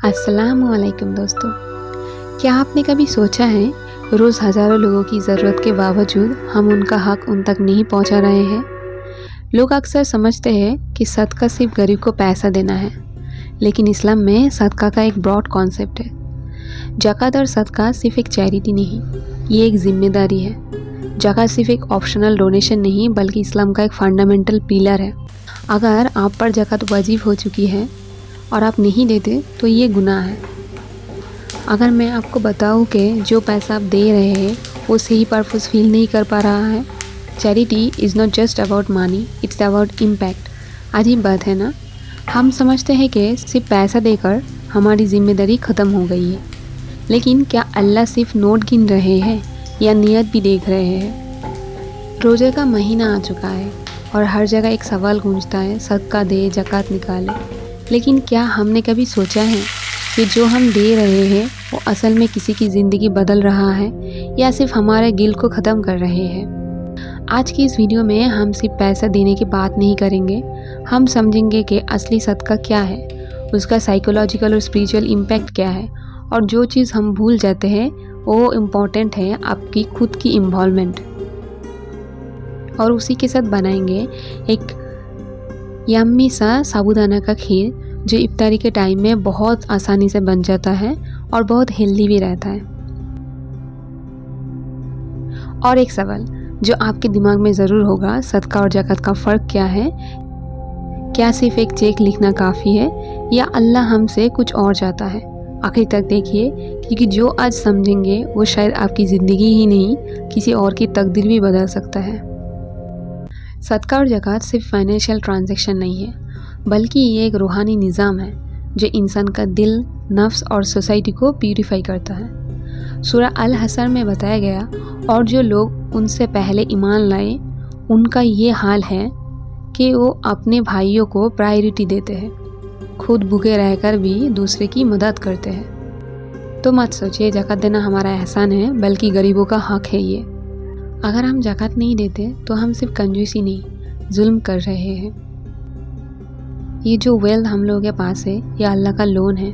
अस्सलामुअलैकुम दोस्तों, क्या आपने कभी सोचा है रोज़ हज़ारों लोगों की ज़रूरत के बावजूद हम उनका हक़ उन तक नहीं पहुंचा रहे हैं। लोग अक्सर समझते हैं कि सदका सिर्फ गरीब को पैसा देना है, लेकिन इस्लाम में सदका का एक ब्रॉड कॉन्सेप्ट है। ज़कात और सदका सिर्फ एक चैरिटी नहीं, ये एक ज़िम्मेदारी है। ज़कात सिर्फ एक ऑप्शनल डोनेशन नहीं, बल्कि इस्लाम का एक फंडामेंटल पिलर है। अगर आप पर ज़कात वाजिब हो चुकी है और आप नहीं देते तो ये गुनाह है। अगर मैं आपको बताऊं कि जो पैसा आप दे रहे हैं वो सही पर्पस फील नहीं कर पा रहा है। Charity is not just about money, it's about impact. अजीब बात है ना, हम समझते हैं कि सिर्फ पैसा देकर हमारी ज़िम्मेदारी ख़त्म हो गई है, लेकिन क्या अल्लाह सिर्फ नोट गिन रहे हैं या नियत भी देख रहे हैं? रोज़े का महीना आ चुका है और हर जगह एक सवाल गूंजता है, सदका दे, ज़कात निकाले। लेकिन क्या हमने कभी सोचा है कि जो हम दे रहे हैं वो असल में किसी की ज़िंदगी बदल रहा है या सिर्फ हमारे गिल को ख़त्म कर रहे हैं? आज की इस वीडियो में हम सिर्फ पैसा देने की बात नहीं करेंगे, हम समझेंगे कि असली सदका क्या है, उसका साइकोलॉजिकल और स्पिरिचुअल इम्पैक्ट क्या है, और जो चीज़ हम भूल जाते हैं वो इम्पॉर्टेंट है आपकी खुद की इन्वॉल्वमेंट। और उसी के साथ बनाएंगे एक यम्मी सा साबूदाना का खीर जो इफ्तारी के टाइम में बहुत आसानी से बन जाता है और बहुत हेल्दी भी रहता है। और एक सवाल जो आपके दिमाग में ज़रूर होगा, सदका और ज़कात का फ़र्क क्या है? क्या सिर्फ एक चेक लिखना काफ़ी है या अल्लाह हमसे कुछ और चाहता है? आखिर तक देखिए, क्योंकि जो आज समझेंगे वो शायद आपकी ज़िंदगी ही नहीं किसी और की तकदीर भी बदल सकता है। सदका और ज़कात सिर्फ फाइनेंशियल ट्रांजैक्शन नहीं है, बल्कि ये एक रूहानी निज़ाम है जो इंसान का दिल, नफ्स और सोसाइटी को प्यूरिफाई करता है। सूरह अल हशर में बताया गया, और जो लोग उनसे पहले ईमान लाए उनका ये हाल है कि वो अपने भाइयों को प्रायोरिटी देते हैं, खुद भूखे रहकर भी दूसरे की मदद करते हैं। तो मत सोचिए ज़कात देना हमारा एहसान है, बल्कि गरीबों का हक़ है ये। अगर हम ज़कात नहीं देते तो हम सिर्फ कंजूसी नहीं, जुल्म कर रहे हैं। ये जो वेल्थ हम लोगों के पास है ये अल्लाह का लोन है,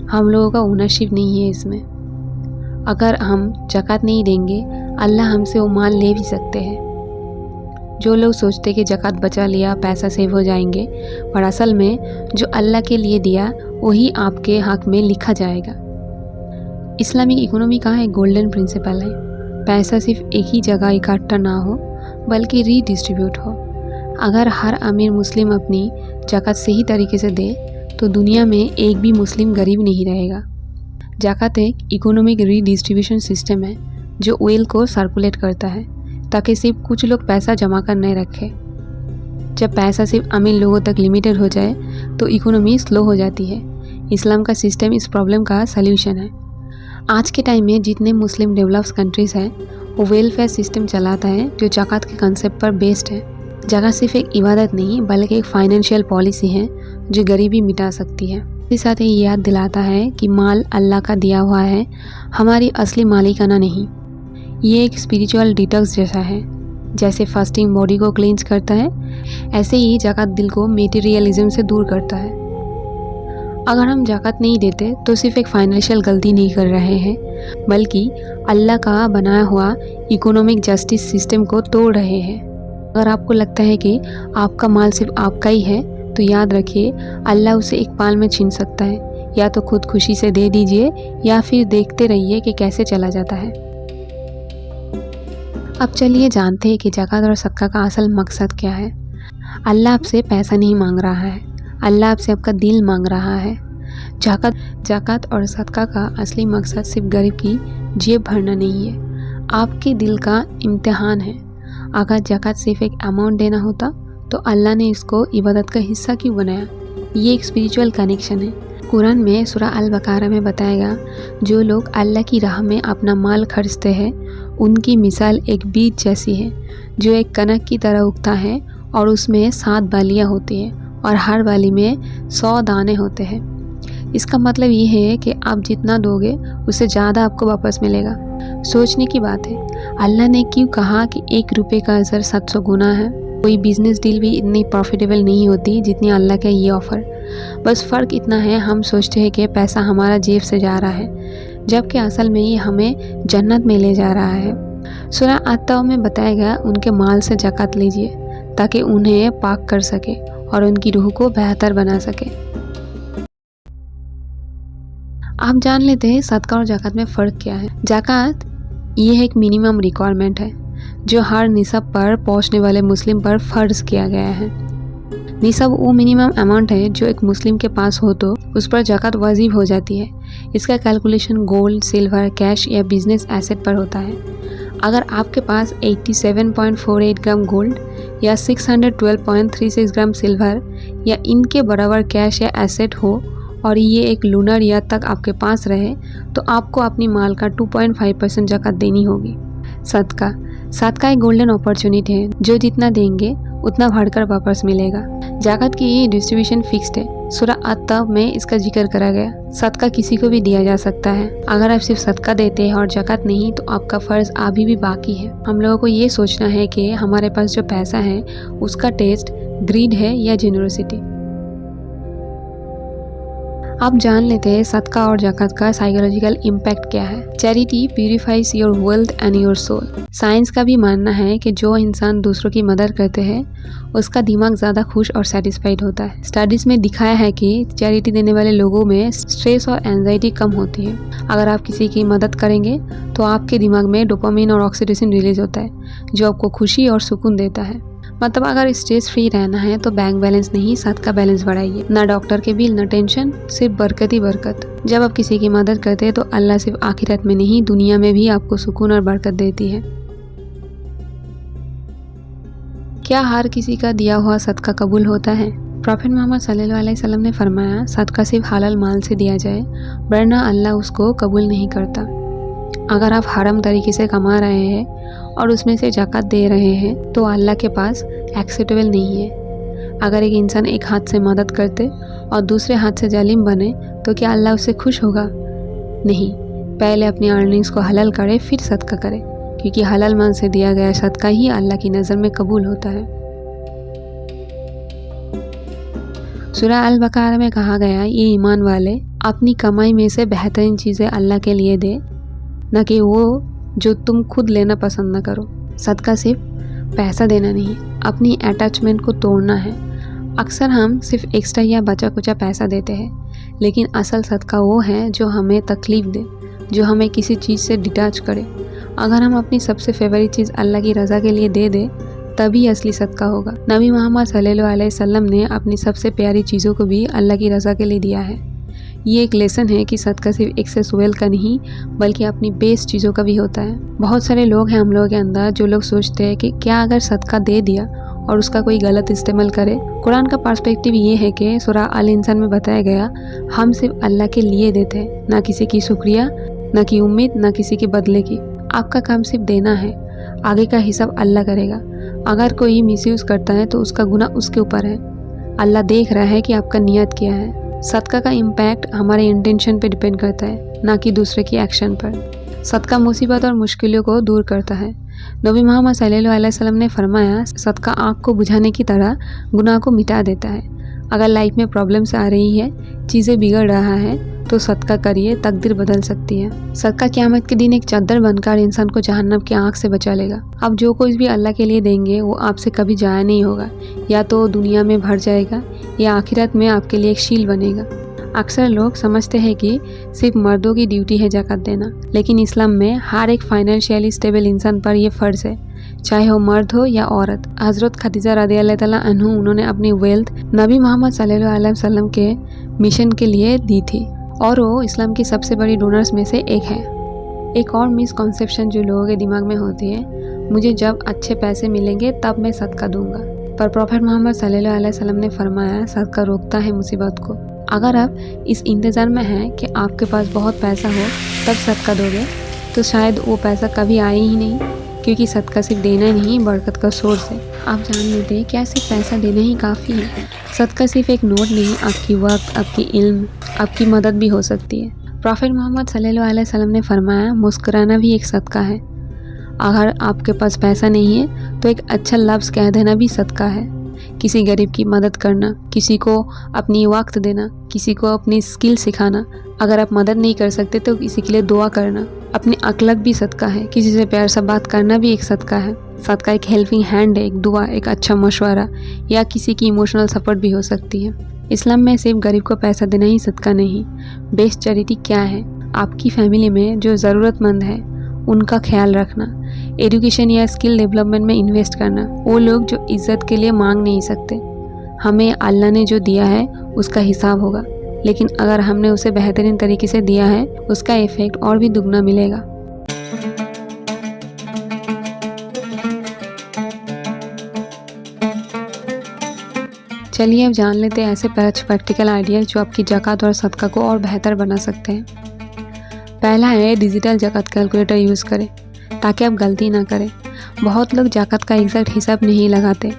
हम लोगों का ओनरशिप नहीं है इसमें। अगर हम ज़कात नहीं देंगे अल्लाह हमसे वो माल ले भी सकते हैं। जो लोग सोचते कि ज़कात बचा लिया पैसा सेव हो जाएंगे, पर असल में जो अल्लाह के लिए दिया वही आपके हक़ में लिखा जाएगा। इस्लामिक इकोनॉमी का एक गोल्डन प्रिंसिपल है, पैसा सिर्फ एक ही जगह इकट्ठा ना हो बल्कि रीडिस्ट्रीब्यूट हो। अगर हर अमीर मुस्लिम अपनी ज़कात सही तरीके से दे तो दुनिया में एक भी मुस्लिम गरीब नहीं रहेगा। ज़कात एक इकोनॉमिक रीडिस्ट्रीब्यूशन सिस्टम है जो वेल्थ को सर्कुलेट करता है ताकि सिर्फ कुछ लोग पैसा जमा कर नहीं रखें। जब पैसा सिर्फ अमीर लोगों तक लिमिटेड हो जाए तो इकोनॉमी स्लो हो जाती है। इस्लाम का सिस्टम इस प्रॉब्लम का सल्यूशन है। आज के टाइम में जितने मुस्लिम डेवलप्ड कंट्रीज़ हैं वो वेलफेयर सिस्टम चलाता है जो ज़कात के कंसेप्ट पर बेस्ड है। ज़कात सिर्फ एक इबादत नहीं बल्कि एक फाइनेंशियल पॉलिसी है जो गरीबी मिटा सकती है। इसके साथ ये याद दिलाता है कि माल अल्लाह का दिया हुआ है, हमारी असली मालिकाना नहीं। ये एक स्पिरिचुअल डिटॉक्स जैसा है। जैसे फास्टिंग बॉडी को क्लींस करता है, ऐसे ही ज़कात दिल को मेटीरियलिज्म से दूर करता है। अगर हम ज़कात नहीं देते तो सिर्फ एक फाइनेंशियल गलती नहीं कर रहे हैं, बल्कि अल्लाह का बनाया हुआ इकोनॉमिक जस्टिस सिस्टम को तोड़ रहे हैं। अगर आपको लगता है कि आपका माल सिर्फ आपका ही है तो याद रखिए अल्लाह उसे एक पाल में छीन सकता है। या तो खुद खुशी से दे दीजिए या फिर देखते रहिए कि कैसे चला जाता है। अब चलिए जानते हैं कि ज़कात और सदका का असल मकसद क्या है। अल्लाह आपसे पैसा नहीं मांग रहा है, अल्लाह आपसे आपका दिल मांग रहा है। ज़कात और सदका का असली मकसद सिर्फ गरीब की जेब भरना नहीं है, आपके दिल का इम्तिहान है। अगर ज़कात सिर्फ एक अमाउंट देना होता तो अल्लाह ने इसको इबादत का हिस्सा क्यों बनाया? ये एक स्पिरिचुअल कनेक्शन है। कुरान में सूरह अल बकरा में बताएगा, जो लोग अल्लाह की राह में अपना माल खर्चते हैं उनकी मिसाल एक बीज जैसी है जो एक कनक की तरह उगता है और उसमें 7 बालियाँ होती हैं और हर बाली में 100 दाने होते हैं। इसका मतलब ये है कि आप जितना दोगे उससे ज़्यादा आपको वापस मिलेगा। सोचने की बात है, अल्लाह ने क्यों कहा कि 1 रुपये का असर 700 गुना है? कोई बिजनेस डील भी इतनी प्रॉफिटेबल नहीं होती जितनी अल्लाह का ये ऑफ़र। بس فرق اتنا ہے ہم سوچتے ہیں کہ پیسہ ہمارا جیب سے جا رہا ہے، جبکہ اصل میں یہ ہمیں جنت میں لے جا رہا ہے۔ سورہ التوبہ میں بتایا گیا ان کے مال سے زکوٰۃ لیجیے تاکہ انہیں پاک کر سکے اور ان کی روح کو بہتر بنا سکے۔ آپ جان لیتے ہیں صدقہ اور زکوٰۃ میں فرق کیا ہے۔ زکوٰۃ یہ ایک منیمم ریکوائرمنٹ ہے جو ہر نصاب پر پہنچنے والے مسلم پر فرض کیا گیا ہے۔ نصاب وہ منیمم اماؤنٹ ہے جو ایک مسلم کے پاس ہو تو اس پر زکوٰۃ واجب ہو جاتی ہے۔ اس کا کیلکولیشن گولڈ، سلور، کیش یا بزنس ایسٹ پر ہوتا ہے۔ اگر آپ کے پاس 87.48 گرام گولڈ یا 612.36 گرام سلور یا ان کے برابر کیش یا ایسٹ ہو اور یہ ایک لونر ایئر تک آپ کے پاس رہے تو آپ کو اپنی مال کا 2.5% زکوٰۃ دینی ہوگی۔ صدقہ ایک گولڈن اپرچونٹی ہے جو جتنا دیں گے اتنا بڑھ کر واپس ملے گا۔ زکوٰۃ کی یہ ڈسٹریبیوشن فکسڈ ہے۔ سورہ التوبہ میں اس کا ذکر کرا گیا۔ صدقہ کسی کو بھی دیا جا سکتا ہے۔ اگر آپ صرف صدقہ دیتے ہیں اور زکوٰۃ نہیں تو آپ کا فرض ابھی بھی باقی ہے۔ ہم لوگوں کو یہ سوچنا ہے کہ ہمارے پاس جو پیسہ ہے اس کا ٹیسٹ گریڈ ہے یا جنروسٹی۔ آپ جان لیتے ہیں صدقہ اور زکوٰۃ کا سائیکولوجیکل امپیکٹ کیا ہے۔ Charity purifies your wealth and your soul. Science کا بھی ماننا ہے کہ جو انسان دوسروں کی مدد کرتے ہیں اس کا دماغ زیادہ خوش اور سیٹسفائیڈ ہوتا ہے۔ اسٹڈیز میں دکھایا ہے کہ چیریٹی دینے والے لوگوں میں سٹریس اور اینزائٹی کم ہوتی ہے۔ اگر آپ کسی کی مدد کریں گے تو آپ کے دماغ میں ڈوپامین اور آکسیٹوسن ریلیز ہوتا ہے جو آپ کو خوشی اور سکون دیتا ہے۔ مطلب اگر اسٹریس فری رہنا ہے تو بینک بیلنس نہیں صدقہ بیلنس بڑھائیے۔ نہ ڈاکٹر کے بل، نہ ٹینشن، صرف برکت ہی برکت۔ جب آپ کسی کی مدد کرتے ہیں تو اللہ صرف آخرت میں نہیں دنیا میں بھی آپ کو سکون اور برکت دیتی ہے۔ کیا ہر کسی کا دیا ہوا صدقہ قبول ہوتا ہے؟ پروفیٹ محمد صلی اللہ علیہ وسلم نے فرمایا صدقہ صرف حلال مال سے دیا جائے ورنہ اللہ اس کو قبول نہیں کرتا۔ اگر آپ حرام طریقے سے کما رہے ہیں اور اس میں سے زکوٰۃ دے رہے ہیں تو اللہ کے پاس ایکسیپٹیبل نہیں ہے۔ اگر ایک انسان ایک ہاتھ سے مدد کرتے اور دوسرے ہاتھ سے ظالم بنے تو کیا اللہ اس سے خوش ہوگا؟ نہیں۔ پہلے اپنی ارننگز کو حلال کرے پھر صدقہ کرے، کیونکہ حلال مال سے دیا گیا صدقہ ہی اللہ کی نظر میں قبول ہوتا ہے۔ سورہ البقرہ میں کہا گیا یہ ایمان والے اپنی کمائی میں سے بہترین چیزیں اللہ کے لیے دے، نہ کہ وہ جو تم خود لینا پسند نہ کرو۔ صدقہ صرف پیسہ دینا نہیں، اپنی اٹیچمنٹ کو توڑنا ہے۔ اکثر ہم صرف ایکسٹرا یا بچا کچا پیسہ دیتے ہیں، لیکن اصل صدقہ وہ ہے جو ہمیں تکلیف دے، جو ہمیں کسی چیز سے ڈیٹیچ کرے۔ اگر ہم اپنی سب سے فیوریٹ چیز اللہ کی رضا کے لیے دے دیں تبھی اصلی صدقہ ہوگا۔ نبی محمد صلی اللہ علیہ وسلم نے اپنی سب سے پیاری چیزوں کو بھی اللہ کی رضا کے لیے دیا ہے۔ یہ ایک لیسن ہے کہ صدقہ صرف ایکسیس ویلتھ کا نہیں بلکہ اپنی بیس چیزوں کا بھی ہوتا ہے۔ بہت سارے لوگ ہیں ہم لوگوں کے اندر جو لوگ سوچتے ہیں کہ کیا اگر صدقہ دے دیا اور اس کا کوئی غلط استعمال کرے۔ قرآن کا پرسپیکٹیو یہ ہے کہ سورہ الانسان میں بتایا گیا ہم صرف اللہ کے لیے دیتے ہیں، نہ کسی کی شکریہ، نہ کی امید، نہ کسی کے بدلے کی۔ آپ کا کام صرف دینا ہے، آگے کا حساب اللہ کرے گا۔ اگر کوئی مس یوز کرتا ہے تو اس کا گناہ اس کے اوپر ہے۔ اللہ دیکھ رہا ہے کہ آپ کا نیت کیا ہے۔ صدقہ کا امپیکٹ ہمارے انٹینشن پہ ڈیپینڈ کرتا ہے، نہ کہ دوسرے کی ایکشن پر۔ صدقہ مصیبت اور مشکلوں کو دور کرتا ہے۔ نبی محمد صلی اللہ علیہ وسلم نے فرمایا صدقہ آگ کو بجھانے کی طرح گناہ کو مٹا دیتا ہے۔ اگر لائف میں پرابلمس آ رہی ہے، چیزیں بگڑ رہا ہے تو صدقہ کریے، تقدیر بدل سکتی ہے۔ صدقہ قیامت کے دن ایک چادر بن کر انسان کو جہنم کی آگ سے بچا لے گا۔ اب جو کچھ بھی اللہ کے لیے دیں گے وہ آپ سے کبھی ضائع نہیں ہوگا، یا تو دنیا میں بھر جائے گا یا آخرت میں آپ کے لیے ایک شیل بنے گا۔ اکثر لوگ سمجھتے ہیں کہ صرف مردوں کی ڈیوٹی ہے زکوٰۃ دینا، لیکن اسلام میں ہر ایک فائنینشیلی اسٹیبل انسان پر یہ فرض ہے، چاہے وہ مرد ہو یا عورت۔ حضرت خدیجہ رضی اللہ تعالیٰ عنہ انہوں نے اپنی ویلتھ نبی محمد صلی اللہ علیہ وسلم کے مشن کے لیے دی تھی، اور وہ اسلام کی سب سے بڑی ڈونرز میں سے ایک ہے۔ ایک اور مس کنسیپشن جو لوگوں کے دماغ میں ہوتی ہے، مجھے جب اچھے پیسے ملیں گے تب میں صدقہ دوں گا، پر پروفیٹ محمد صلی اللہ علیہ وسلم نے فرمایا صدقہ روکتا ہے مصیبت کو۔ اگر آپ اس انتظار میں ہیں کہ آپ کے پاس بہت پیسہ ہو تب صدقہ دو گے تو شاید وہ پیسہ کبھی آئے ہی نہیں، کیونکہ صدقہ صرف دینا ہی نہیں برکت کا سورس ہے۔ آپ جان لیتے ہیں کیا صرف پیسہ دینا ہی کافی ہے؟ صدقہ صرف ایک نوٹ نہیں، آپ کی وقت، آپ کی علم، آپ کی مدد بھی ہو سکتی ہے۔ پروفیٹ محمد صلی اللہ علیہ وسلم نے فرمایا مسکرانا بھی ایک صدقہ ہے۔ اگر آپ کے پاس پیسہ نہیں ہے تو ایک اچھا لفظ کہہ دینا بھی صدقہ ہے۔ किसी गरीब की मदद करना, किसी को अपनी वक्त देना, किसी को अपनी स्किल सिखाना। अगर आप मदद नहीं कर सकते तो किसी के लिए दुआ करना। अपनी अखलाक भी सदका है, किसी से प्यार से बात करना भी एक सदका है। सदका एक हेल्पिंग हैंड है, एक दुआ, एक अच्छा मशवरा या किसी की इमोशनल सपोर्ट भी हो सकती है। इस्लाम में सिर्फ गरीब को पैसा देना ही सदका नहीं। बेस्ट चैरिटी क्या है? आपकी फैमिली में जो ज़रूरतमंद है उनका ख्याल रखना, एजुकेशन या स्किल डेवलपमेंट में इन्वेस्ट करना। वो लोग जो इज़्ज़त के लिए मांग नहीं सकते। हमें अल्लाह ने जो दिया है उसका हिसाब होगा, लेकिन अगर हमने उसे बेहतरीन तरीके से दिया है उसका इफ़ेक्ट और भी दुगना मिलेगा। चलिए अब जान लेते हैं ऐसे 5 प्रैक्टिकल आइडिया जो आपकी ज़कात और सदका को और बेहतर बना सकते हैं। पहला है डिजिटल ज़कात कैलकुलेटर यूज़ करें ताकि आप गलती ना करें। बहुत लोग ज़कात का एग्जैक्ट हिसाब नहीं लगाते,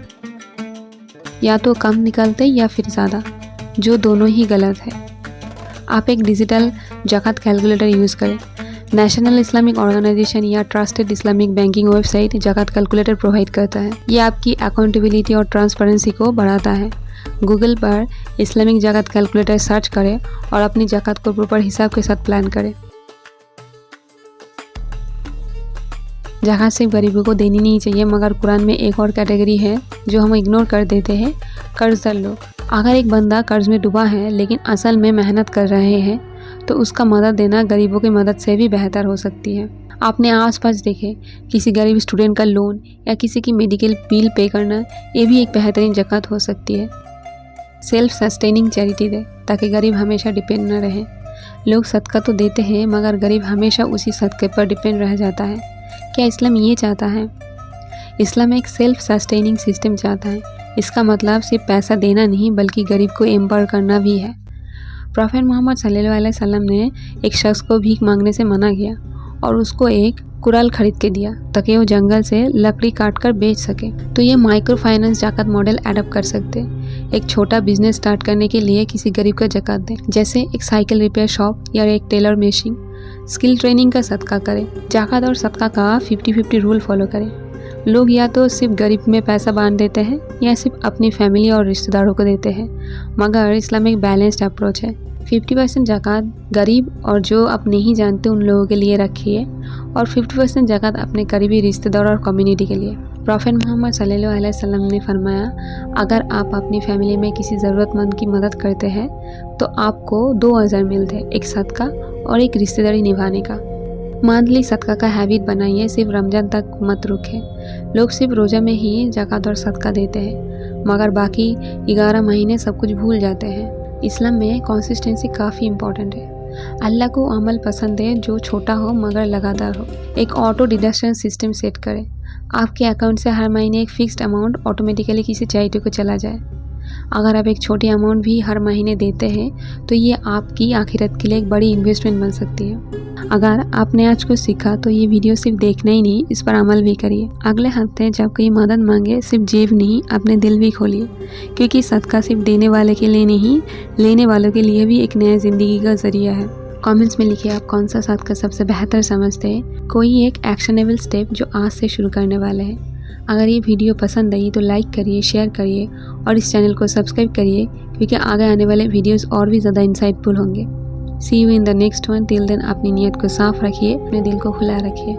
या तो कम निकलते या फिर ज़्यादा, जो दोनों ही गलत है। आप एक डिजिटल ज़कात कैलकुलेटर यूज़ करें। नेशनल इस्लामिक ऑर्गेनाइजेशन या ट्रस्टेड इस्लामिक बैंकिंग वेबसाइट ज़कात कैलकुलेटर प्रोवाइड करता है। ये आपकी अकाउंटेबिलिटी और ट्रांसपेरेंसी को बढ़ाता है। गूगल पर इस्लामिक ज़कात कैलकुलेटर सर्च करें और अपनी ज़कात को प्रॉपर हिसाब के साथ प्लान करें। ज़कात सिर्फ गरीबों को देनी नहीं चाहिए, मगर कुरान में एक और कैटेगरी है जो हम इग्नोर कर देते हैं, कर्जदार लोग। अगर एक बंदा कर्ज में डूबा है लेकिन असल में मेहनत कर रहे हैं तो उसका मदद देना गरीबों की मदद से भी बेहतर हो सकती है। आपने आसपास देखे किसी गरीब स्टूडेंट का लोन या किसी की मेडिकल बिल पे करना, ये भी एक बेहतरीन ज़कात हो सकती है। सेल्फ सस्टेनिंग चैरिटी दे ताकि गरीब हमेशा डिपेंड न रहे। लोग सदका तो देते हैं मगर गरीब हमेशा उसी सदक़े पर डिपेंड रह जाता है। क्या इस्लाम ये चाहता है? इस्लाम एक सेल्फ सस्टेनिंग सिस्टम चाहता है। इसका मतलब सिर्फ पैसा देना नहीं बल्कि गरीब को एम्पावर करना भी है। प्रॉफेट मोहम्मद सल्लल्लाहु अलैहि वसल्लम ने एक शख्स को भीख मांगने से मना किया और उसको एक कुराल खरीद के दिया ताकि वो जंगल से लकड़ी काट कर बेच सके। तो ये माइक्रो फाइनेंस ज़कात मॉडल एडप्ट कर सकते। एक छोटा बिजनेस स्टार्ट करने के लिए किसी गरीब का ज़कात दें, जैसे एक साइकिल रिपेयर शॉप या एक टेलर मशीन। स्किल ट्रेनिंग का सदका करें। ज़कात और सदका का 50-50 रूल फॉलो करें। लोग या तो सिर्फ गरीब में पैसा बांट देते हैं या सिर्फ अपनी फैमिली और रिश्तेदारों को देते हैं, मगर इस्लाम एक बैलेंस्ड अप्रोच है। 50% ज़कात गरीब और जो आप नहीं जानते उन लोगों के लिए रखिए और 50% ज़कात अपने करीबी रिश्तेदार और कम्युनिटी के लिए। प्रॉफेट मोहम्मद सल्लल्लाहु अलैहि वसल्लम ने फरमाया, अगर आप अपनी फैमिली में किसी ज़रूरतमंद की मदद करते हैं तो आपको 2 अजर मिलते हैं, एक सदका और एक रिश्तेदारी निभाने का। मंथली सदका का हैबिट बनाइए, सिर्फ रमज़ान तक मत रुकें। लोग सिर्फ रोज़ा में ही ज़कात और सदका देते हैं मगर बाकी 11 महीने सब कुछ भूल जाते हैं। इस्लाम में कंसिस्टेंसी काफ़ी इम्पॉर्टेंट है। अल्लाह को अमल पसंद है जो छोटा हो मगर लगातार हो। एक ऑटो डिडक्शन सिस्टम सेट करें। आपके अकाउंट से हर महीने एक फिक्स्ड अमाउंट ऑटोमेटिकली किसी चैरिटी को चला जाए। अगर आप एक छोटी अमाउंट भी हर महीने देते हैं तो ये आपकी आखिरत के लिए एक बड़ी इन्वेस्टमेंट बन सकती है। अगर आपने आज कुछ सीखा तो ये वीडियो सिर्फ देखना ही नहीं, इस पर अमल भी करिए। अगले हफ्ते जब कोई मदद मांगे सिर्फ जेब नहीं अपने दिल भी खोलिए, क्योंकि सदका सिर्फ देने वाले के लिए नहीं, लेने वालों के लिए भी एक नया ज़िंदगी का ज़रिया है। कमेंट्स में लिखिए आप कौन सा सदका सबसे बेहतर समझते हैं, कोई एक एक्शनेबल स्टेप जो आज से शुरू करने वाले हैं। अगर ये वीडियो पसंद आई तो लाइक करिए, शेयर करिए और इस चैनल को सब्सक्राइब करिए, क्योंकि आगे आने वाले वीडियोस और भी ज़्यादा इंसाइटफुल होंगे। See you in the next one. Till then अपनी नीयत को साफ रखिए, अपने दिल को खुला रखिए।